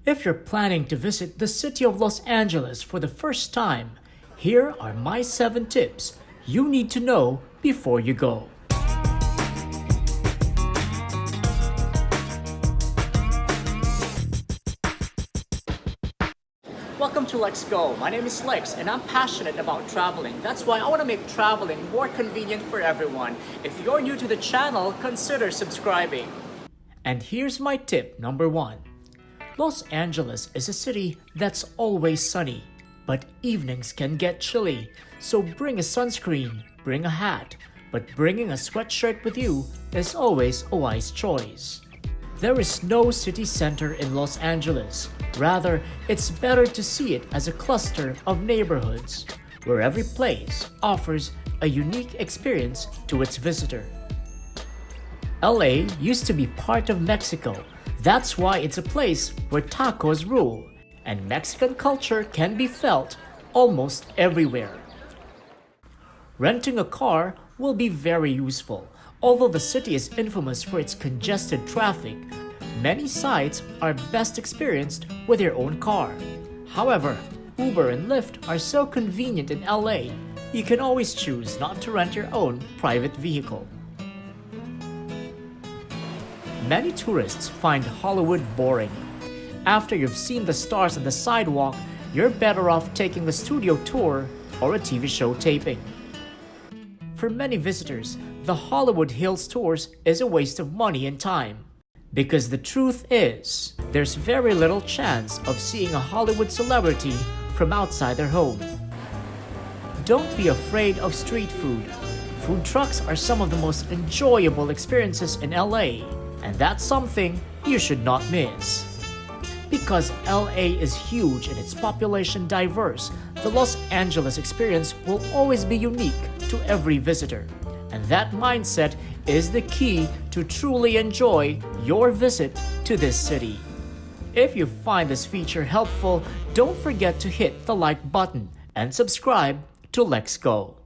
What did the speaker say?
If you're planning to visit the city of Los Angeles for the first time, here are my 7 tips you need to know before you go. Welcome to LexGo. My name is Lex and I'm passionate about traveling. That's why I want to make traveling more convenient for everyone. If you're new to the channel, consider subscribing. And here's my tip number 1. Los Angeles is a city that's always sunny, but evenings can get chilly. So bring a sunscreen, bring a hat, but bringing a sweatshirt with you is always a wise choice. There is no city center in Los Angeles. Rather, it's better to see it as a cluster of neighborhoods, where every place offers a unique experience to its visitor. LA used to be part of Mexico. That's why it's a place where tacos rule, and Mexican culture can be felt almost everywhere. Renting a car will be very useful. Although the city is infamous for its congested traffic, many sites are best experienced with your own car. However, Uber and Lyft are so convenient in LA, you can always choose not to rent your own private vehicle. Many tourists find Hollywood boring. After you've seen the stars on the sidewalk, you're better off taking a studio tour or a TV show taping. For many visitors, the Hollywood Hills tours is a waste of money and time. Because the truth is, there's very little chance of seeing a Hollywood celebrity from outside their home. Don't be afraid of street food. Food trucks are some of the most enjoyable experiences in LA, and that's something you should not miss. Because LA is huge and its population diverse, the Los Angeles experience will always be unique to every visitor. And that mindset is the key to truly enjoy your visit to this city. If you find this feature helpful, don't forget to hit the like button and subscribe to LexGo.